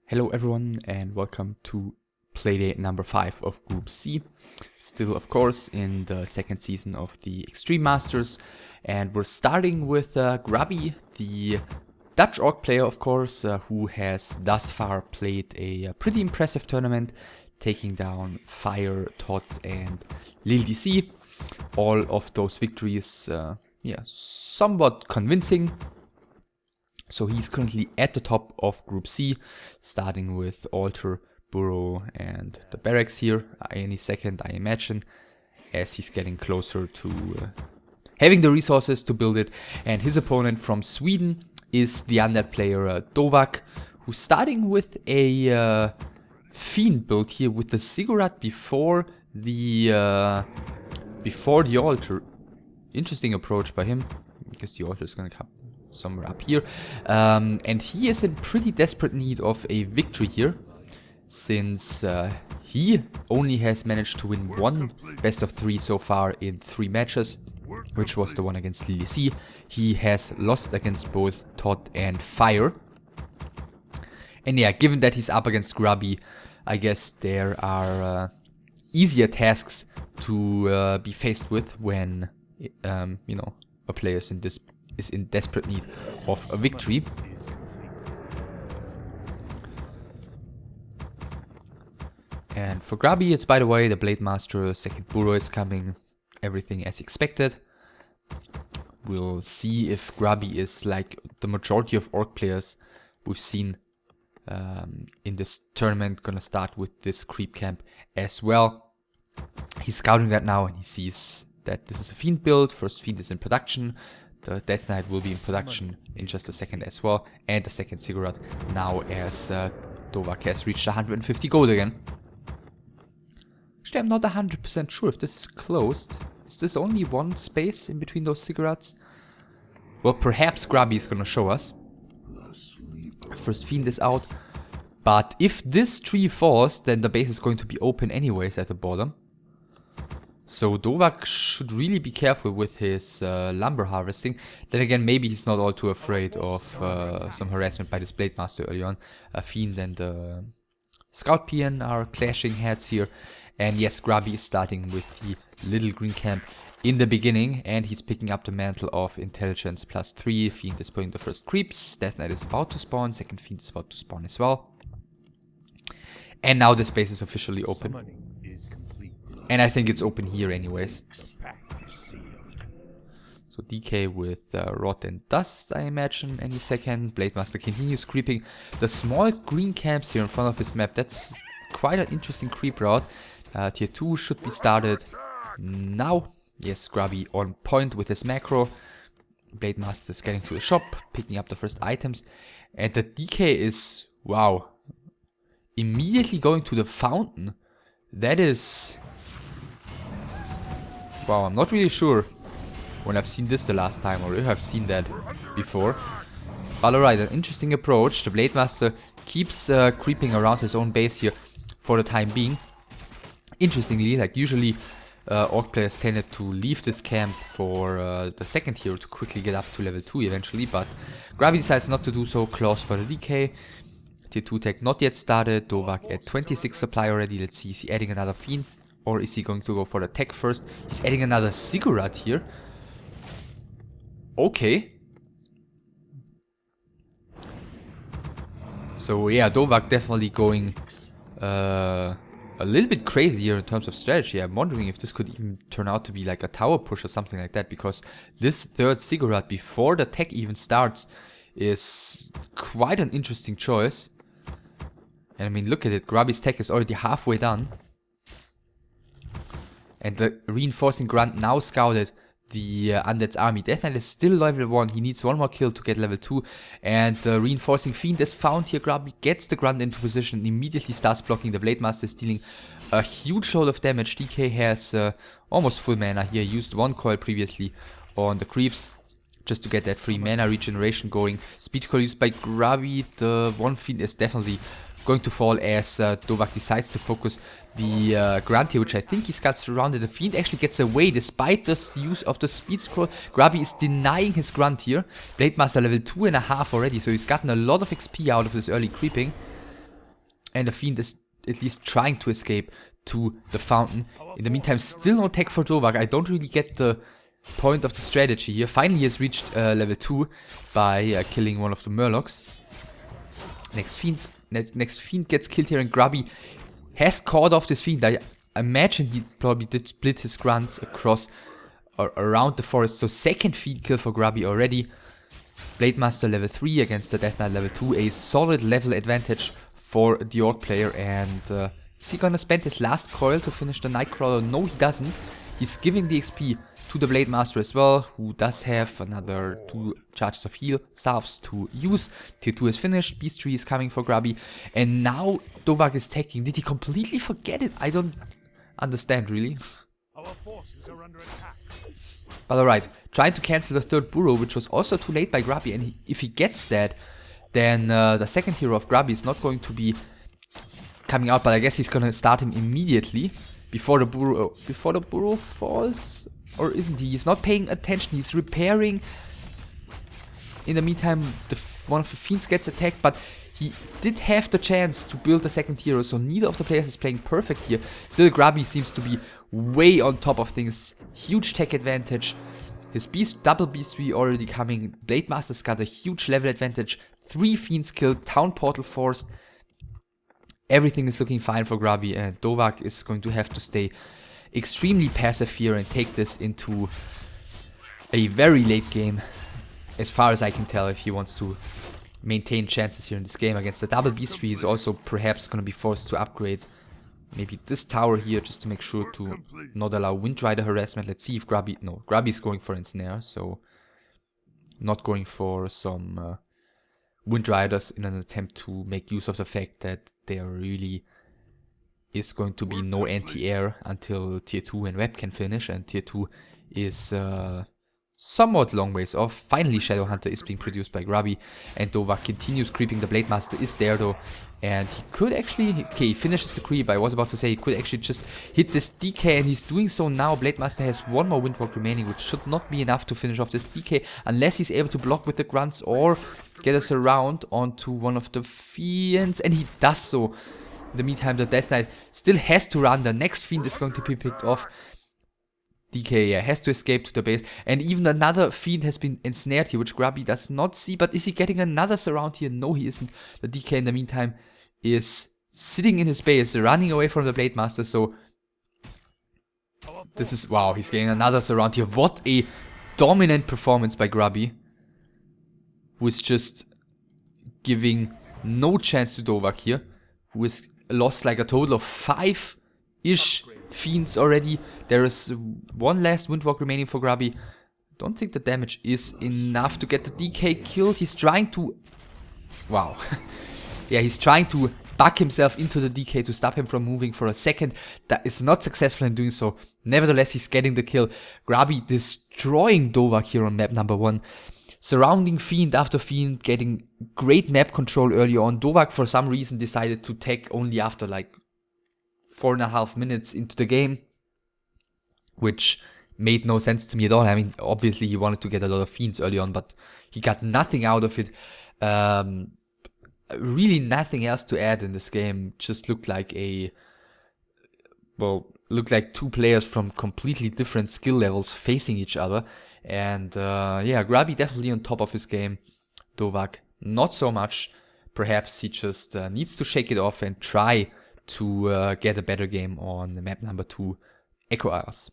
Hello everyone and welcome to playdate number 5 of Group C. Still of course in the second season of the Extreme Masters, and we're starting with Grubby, the Dutch orc player of course, who has thus far played a pretty impressive tournament, taking down Fire, Todd and Lil DC. All of those victories, somewhat convincing. So he's currently at the top of Group C, starting with Altar, Burrow and the barracks here any second, I imagine, as he's getting closer to having the resources to build it. And his opponent from Sweden is the undead player DowaQ, who's starting with a Fiend build here with the Ziggurat before the Altar. Interesting approach by him, because the Altar is going to come somewhere up here, and he is in pretty desperate need of a victory here, since he only has managed to win one best of 3 so far in 3 matches, which was the one against Lil DC. He has lost against both Todd and Fire, and yeah, given that he's up against Grubby, I guess there are easier tasks to be faced with when a player is in desperate need of a victory. And for Grubby, it's, by the way, the Blade Master, second Burrow is coming, everything as expected. We'll see if Grubby is like the majority of orc players we've seen in this tournament, gonna start with this creep camp as well. He's scouting that now and he sees that this is a Fiend build. First Fiend is in production. The Death Knight will be in production in just a second as well. And the second Ziggurat now, as DowaQ has reached 150 gold again. Actually, I'm not 100% sure if this is closed. Is this only one space in between those Ziggurats? Well, perhaps Grubby is going to show us. First Fiend is out. But if this tree falls, then the base is going to be open anyways at the bottom. So DowaQ should really be careful with his lumber harvesting. Then again, maybe he's not all too afraid of some harassment by this Blade Master early on. Fiend and Scout PN are clashing heads here. And yes, Grubby is starting with the little green camp in the beginning. And he's picking up the mantle of Intelligence +3. Fiend is putting the first creeps. Death Knight is about to spawn. Second Fiend is about to spawn as well. And now the space is officially open. And I think it's open here anyways. So DK with Rot and Dust, I imagine, any second. Blade Master continues creeping the small green camps here in front of his map. That's quite an interesting creep route. Tier 2 should be started now. Yes, Grubby on point with his macro. Blade Master is getting to the shop, picking up the first items. And the DK is, wow, immediately going to the fountain. That is... wow, I'm not really sure when I've seen this the last time, or if I've seen that before. But alright, an interesting approach. The Blade Master keeps creeping around his own base here for the time being. Interestingly, like usually orc players tended to leave this camp for the second hero to quickly get up to level 2 eventually, but Grubby decides not to do so. Claws for the DK. Tier 2 tech not yet started. DowaQ at 26 supply already. Let's see, is he adding another Fiend? Or is he going to go for the tech first? He's adding another Ziggurat here. Okay. So yeah, DowaQ definitely going a little bit crazy here in terms of strategy. I'm wondering if this could even turn out to be like a tower push or something like that, because this third Ziggurat before the tech even starts is quite an interesting choice. And I mean, look at it. Grubby's tech is already halfway done. And the reinforcing grunt now scouted the Undead's army. Death Knight is still level 1. He needs one more kill to get level 2. And the reinforcing Fiend is found here. Grubby gets the grunt into position and immediately starts blocking. The Blade Master is dealing a huge load of damage. DK has almost full mana here. Used one coil previously on the creeps just to get that free mana regeneration going. Speed coil used by Grubby. The one Fiend is definitely going to fall as DowaQ decides to focus the grunt here, which I think he's got surrounded. The Fiend actually gets away despite the use of the speed scroll. Grubby is denying his grunt here. Blade Master level 2.5 already, so he's gotten a lot of XP out of this early creeping. And the Fiend is at least trying to escape to the fountain. In the meantime, still no tech for DowaQ. I don't really get the point of the strategy here. Finally, he has reached level 2 by killing one of the Murlocs. Next Fiend gets killed here, and Grubby has caught off this Fiend. I imagine he probably did split his grunts across or around the forest. So second Fiend kill for Grubby already. Blademaster level 3 against the Death Knight level 2. A solid level advantage for the Orc player. And is he gonna spend his last coil to finish the Nightcrawler? No, he doesn't. He's giving the XP to the Blademaster as well, who does have another 2 charges of heal salves to use. Tier 2 is finished, Wc3 is coming for Grubby, and now DowaQ is taking. Did he completely forget it? I don't understand, really. Our forces are under attack. But alright, trying to cancel the third burrow, which was also too late by Grubby, and if he gets that, then the second hero of Grubby is not going to be coming out, but I guess he's gonna start him immediately before the burrow falls. Or isn't he? He's not paying attention. He's repairing. In the meantime, one of the Fiends gets attacked, but he did have the chance to build the second hero, so neither of the players is playing perfect here. Still, Grubby seems to be way on top of things. Huge tech advantage. His double Wc3 already coming. Blademaster's got a huge level advantage. 3 Fiends killed, Town Portal forced. Everything is looking fine for Grubby, and DowaQ is going to have to stay extremely passive here and take this into a very late game, as far as I can tell, if he wants to maintain chances here in this game. Against the double Wc3, he's also perhaps going to be forced to upgrade maybe this tower here, just to make sure to not allow Windrider harassment. Let's see if Grubby... No, Grubby's going for Ensnare, so not going for some Windriders in an attempt to make use of the fact that there really is going to be no anti-air until tier 2 and Web can finish, and tier 2 is somewhat long ways off. Finally, Shadowhunter is being produced by Grubby, and DowaQ continues creeping. The Blademaster is there though, and he could actually... Okay, he finishes the creep. I was about to say he could actually just hit this DK, and he's doing so now. Blademaster has one more Windwalk remaining, which should not be enough to finish off this DK, unless he's able to block with the grunts or get us around onto one of the Fiends, and he does so. In the meantime, the Death Knight still has to run. The next Fiend is going to be picked off. DK has to escape to the base. And even another Fiend has been ensnared here, which Grubby does not see. But is he getting another surround here? No, he isn't. The DK in the meantime is sitting in his base, running away from the Blademaster. So this is... Wow, he's getting another surround here. What a dominant performance by Grubby, who is just giving no chance to DowaQ here, who is lost like a total of 5-ish Fiends already. There is one last Windwalk remaining for Grubby. Don't think the damage is enough to get the DK killed. He's trying to... Wow. Yeah, he's trying to back himself into the DK to stop him from moving for a second. That is not successful in doing so. Nevertheless, he's getting the kill. Grubby destroying DowaQ here on map number 1. Surrounding Fiend after Fiend, getting great map control early on. DowaQ for some reason decided to tech only after like 4.5 minutes into the game, which made no sense to me at all. I mean, obviously he wanted to get a lot of Fiends early on, but he got nothing out of it. Really nothing else to add in this game. Just looked like looked like 2 players from completely different skill levels facing each other. And yeah, Grubby definitely on top of his game. DowaQ not so much. Perhaps he just needs to shake it off and try to get a better game on map number 2, Echo Isles.